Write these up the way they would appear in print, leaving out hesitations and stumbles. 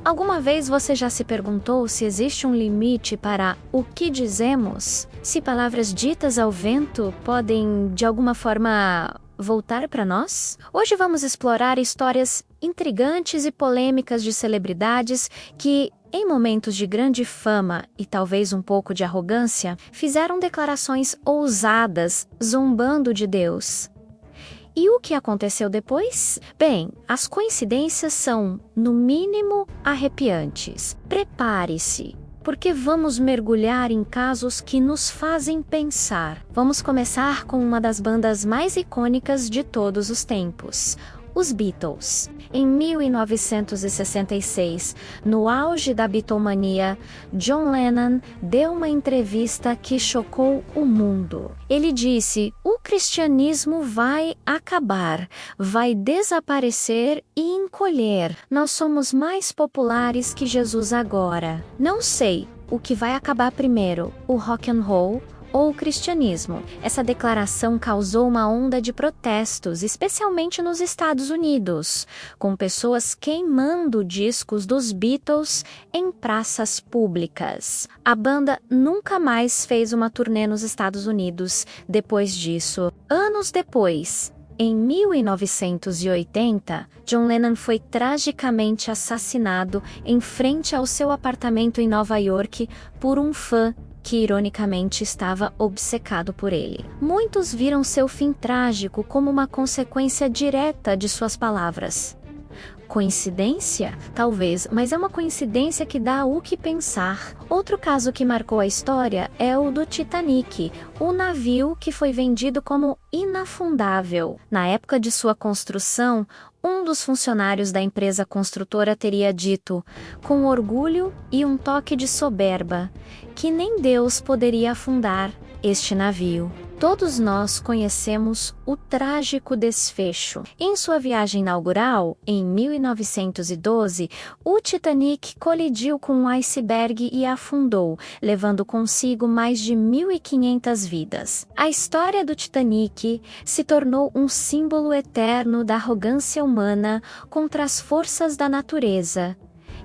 Alguma vez você já se perguntou se existe um limite para o que dizemos? Se palavras ditas ao vento podem, de alguma forma, voltar para nós? Hoje vamos explorar histórias intrigantes e polêmicas de celebridades que, em momentos de grande fama e talvez um pouco de arrogância, fizeram declarações ousadas, zombando de Deus. E o que aconteceu depois? Bem, as coincidências são, no mínimo, arrepiantes. Prepare-se, porque vamos mergulhar em casos que nos fazem pensar. Vamos começar com uma das bandas mais icônicas de todos os tempos, os Beatles. Em 1966, no auge da Beatlemania, John Lennon deu uma entrevista que chocou o mundo. Ele disse: "O cristianismo vai acabar, vai desaparecer e encolher. Nós somos mais populares que Jesus agora. Não sei o que vai acabar primeiro, o rock and roll ou o cristianismo." Essa declaração causou uma onda de protestos, especialmente nos Estados Unidos, com pessoas queimando discos dos Beatles em praças públicas. A banda nunca mais fez uma turnê nos Estados Unidos depois disso. Anos depois, em 1980, John Lennon foi tragicamente assassinado em frente ao seu apartamento em Nova York por um fã que ironicamente estava obcecado por ele. Muitos viram seu fim trágico como uma consequência direta de suas palavras. Coincidência? Talvez, mas é uma coincidência que dá o que pensar. Outro caso que marcou a história é o do Titanic, o navio que foi vendido como inafundável. Na época de sua construção, um dos funcionários da empresa construtora teria dito, com orgulho e um toque de soberba, que nem Deus poderia afundar este navio. Todos nós conhecemos o trágico desfecho. Em sua viagem inaugural, em 1912, o Titanic colidiu com um iceberg e afundou, levando consigo mais de 1.500 vidas. A história do Titanic se tornou um símbolo eterno da arrogância humana contra as forças da natureza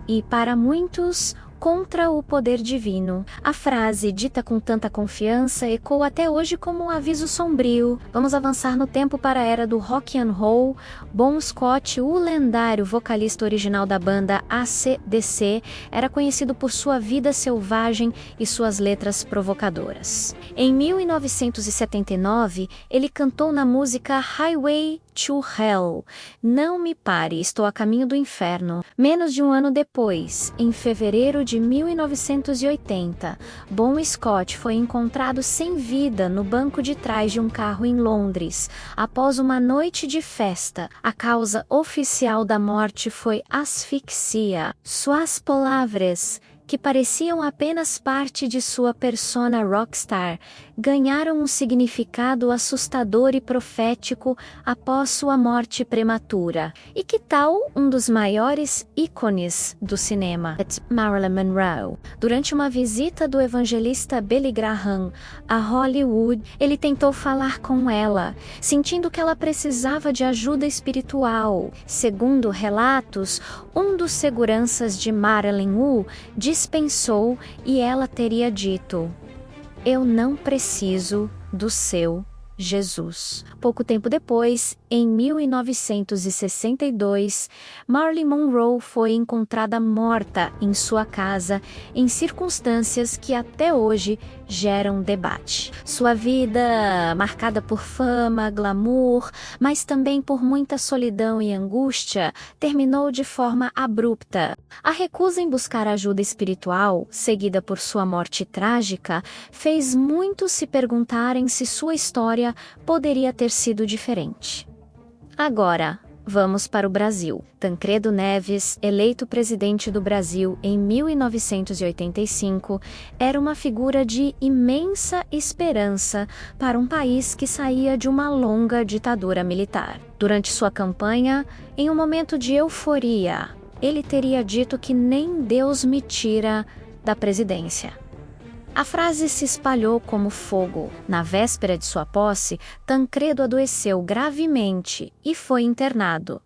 e, para muitos, contra o poder divino. A frase, dita com tanta confiança, ecoa até hoje como um aviso sombrio. Vamos avançar no tempo para a era do rock and roll. Bon Scott, o lendário vocalista original da banda AC/DC, era conhecido por sua vida selvagem e suas letras provocadoras. Em 1979, ele cantou na música Highway to Hell, Não Me Pare, Estou a Caminho do Inferno. Menos de um ano depois, em fevereiro de 1980, Bon Scott foi encontrado sem vida no banco de trás de um carro em Londres, após uma noite de festa. A causa oficial da morte foi asfixia. Suas palavras, que pareciam apenas parte de sua persona rockstar, ganharam um significado assustador e profético após sua morte prematura. E que tal um dos maiores ícones do cinema, Marilyn Monroe? Durante uma visita do evangelista Billy Graham a Hollywood, ele tentou falar com ela, sentindo que ela precisava de ajuda espiritual. Segundo relatos, um dos seguranças de Marilyn dispensou e ela teria dito: "Eu não preciso do seu Jesus." Pouco tempo depois, em 1962, Marilyn Monroe foi encontrada morta em sua casa em circunstâncias que até hoje geram debate. Sua vida, marcada por fama, glamour, mas também por muita solidão e angústia, terminou de forma abrupta. A recusa em buscar ajuda espiritual, seguida por sua morte trágica, fez muitos se perguntarem se sua história poderia ter sido diferente. Agora, vamos para o Brasil. Tancredo Neves, eleito presidente do Brasil em 1985, era uma figura de imensa esperança para um país que saía de uma longa ditadura militar. Durante sua campanha, em um momento de euforia, ele teria dito que nem Deus me tira da presidência. A frase se espalhou como fogo. Na véspera de sua posse, Tancredo adoeceu gravemente e foi internado.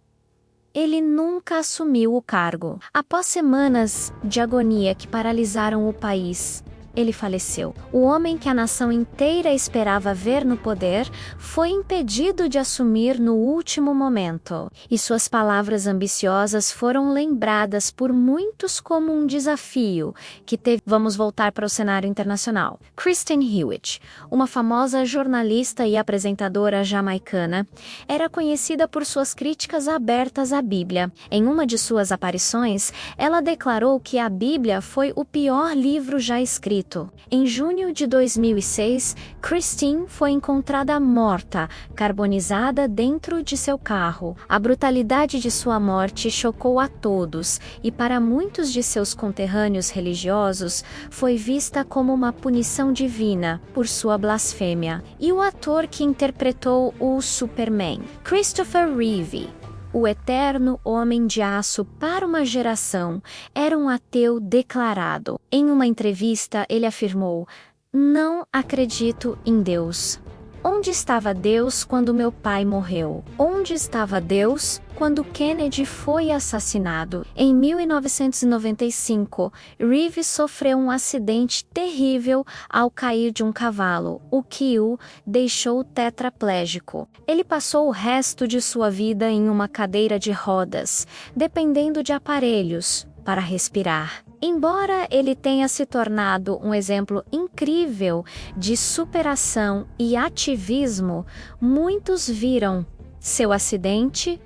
ele nunca assumiu o cargo. Após semanas de agonia que paralisaram o país, ele faleceu. O homem que a nação inteira esperava ver no poder foi impedido de assumir no último momento. E suas palavras ambiciosas foram lembradas por muitos como um desafio que teve. Vamos voltar para o cenário internacional. Kristen Hewitt, uma famosa jornalista e apresentadora jamaicana, era conhecida por suas críticas abertas à Bíblia. Em uma de suas aparições, ela declarou que a Bíblia foi o pior livro já escrito. Em junho de 2006, Christine foi encontrada morta, carbonizada dentro de seu carro. A brutalidade de sua morte chocou a todos e, para muitos de seus conterrâneos religiosos, foi vista como uma punição divina por sua blasfêmia. E o ator que interpretou o Superman, Christopher Reeve, o eterno homem de aço para uma geração, era um ateu declarado. Em uma entrevista, ele afirmou: "Não acredito em Deus. Onde estava Deus quando meu pai morreu? Onde estava Deus quando Kennedy foi assassinado?" Em 1995, Reeve sofreu um acidente terrível ao cair de um cavalo, o que o deixou tetraplégico. Ele passou o resto de sua vida em uma cadeira de rodas, dependendo de aparelhos para respirar. Embora ele tenha se tornado um exemplo incrível de superação e ativismo, muitos viram seu acidente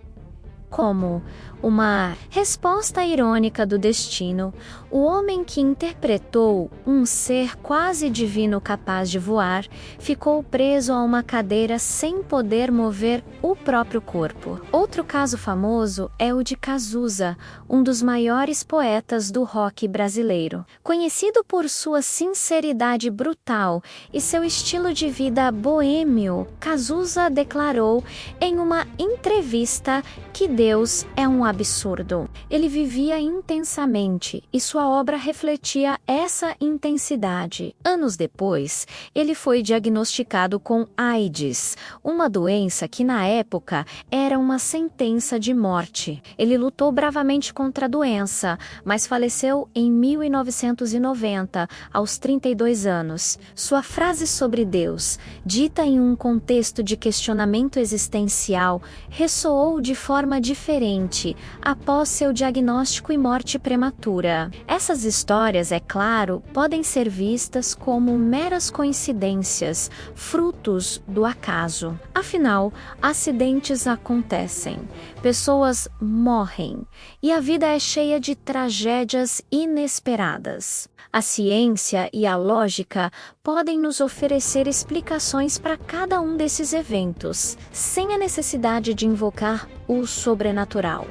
como uma resposta irônica do destino. O homem que interpretou um ser quase divino capaz de voar ficou preso a uma cadeira sem poder mover o próprio corpo. Outro caso famoso é o de Cazuza, um dos maiores poetas do rock brasileiro. Conhecido por sua sinceridade brutal e seu estilo de vida boêmio, Cazuza declarou em uma entrevista que Deus é um absurdo. Ele vivia intensamente e sua obra refletia essa intensidade. Anos depois, ele foi diagnosticado com AIDS, uma doença que na época era uma sentença de morte. Ele lutou bravamente contra a doença, mas faleceu em 1990, aos 32 anos. Sua frase sobre Deus, dita em um contexto de questionamento existencial, ressoou de forma diferente após seu diagnóstico e morte prematura. Essas histórias, é claro, podem ser vistas como meras coincidências, frutos do acaso. Afinal, acidentes acontecem, pessoas morrem e a vida é cheia de tragédias inesperadas. A ciência e a lógica podem nos oferecer explicações para cada um desses eventos, sem a necessidade de invocar o sobrenatural.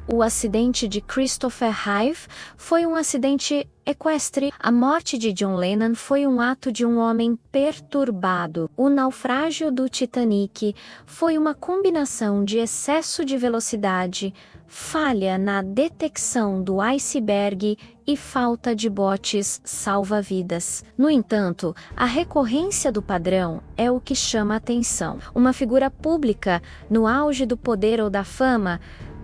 O acidente de Christopher Reeve foi um acidente equestre. A morte de John Lennon foi um ato de um homem perturbado. O naufrágio do Titanic foi uma combinação de excesso de velocidade, falha na detecção do iceberg e falta de botes salva-vidas. No entanto, a recorrência do padrão é o que chama a atenção. Uma figura pública, no auge do poder ou da fama,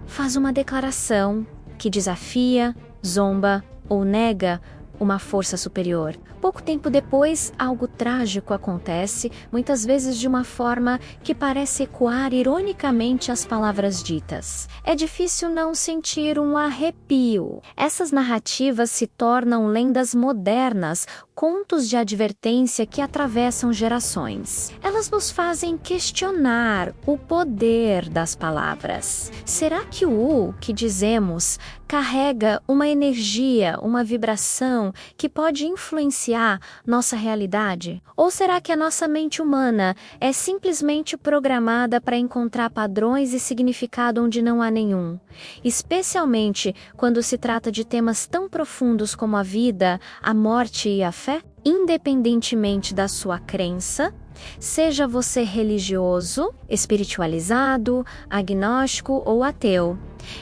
faz uma declaração que desafia, zomba ou nega uma força superior. Pouco tempo depois, algo trágico acontece, muitas vezes de uma forma que parece ecoar ironicamente as palavras ditas. É difícil não sentir um arrepio. Essas narrativas se tornam lendas modernas, contos de advertência que atravessam gerações. Elas nos fazem questionar o poder das palavras. Será que o que dizemos carrega uma energia, uma vibração que pode influenciar nossa realidade? Ou será que a nossa mente humana é simplesmente programada para encontrar padrões e significado onde não há nenhum? Especialmente quando se trata de temas tão profundos como a vida, a morte e a fé? Independentemente da sua crença, Seja você religioso, espiritualizado, agnóstico ou ateu.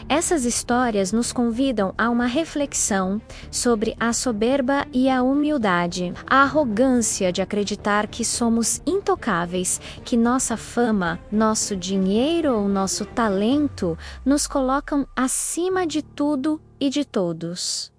Essas histórias nos convidam a uma reflexão sobre a soberba e a humildade, a arrogância de acreditar que somos intocáveis, que nossa fama, nosso dinheiro ou nosso talento nos colocam acima de tudo e de todos.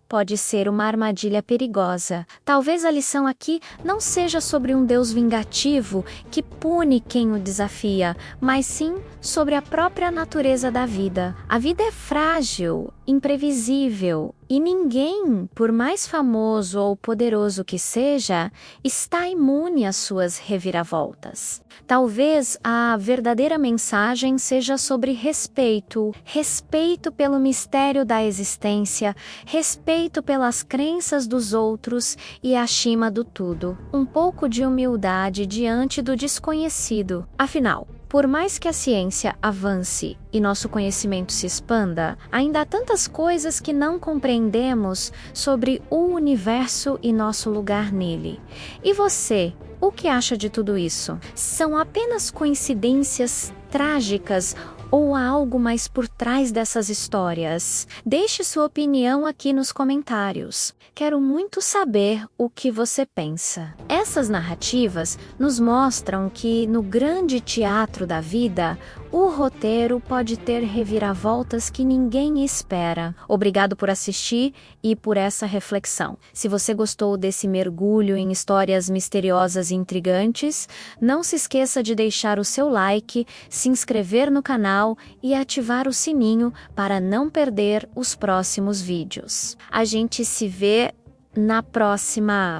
Pode ser uma armadilha perigosa. Talvez a lição aqui não seja sobre um Deus vingativo que pune quem o desafia, mas sim sobre a própria natureza da vida. A vida é frágil, imprevisível, e ninguém, por mais famoso ou poderoso que seja, está imune às suas reviravoltas. Talvez a verdadeira mensagem seja sobre respeito, respeito pelo mistério da existência, respeito pelas crenças dos outros e, acima do tudo, um pouco de humildade diante do desconhecido. Afinal, por mais que a ciência avance e nosso conhecimento se expanda, ainda há tantas coisas que não compreendemos sobre o universo e nosso lugar nele. E você, o que acha de tudo isso? São apenas coincidências trágicas ou há algo mais por trás dessas histórias? Deixe sua opinião aqui nos comentários. Quero muito saber o que você pensa. Essas narrativas nos mostram que, no grande teatro da vida, o roteiro pode ter reviravoltas que ninguém espera. Obrigado por assistir e por essa reflexão. Se você gostou desse mergulho em histórias misteriosas e intrigantes, não se esqueça de deixar o seu like, se inscrever no canal e ativar o sininho para não perder os próximos vídeos. A gente se vê na próxima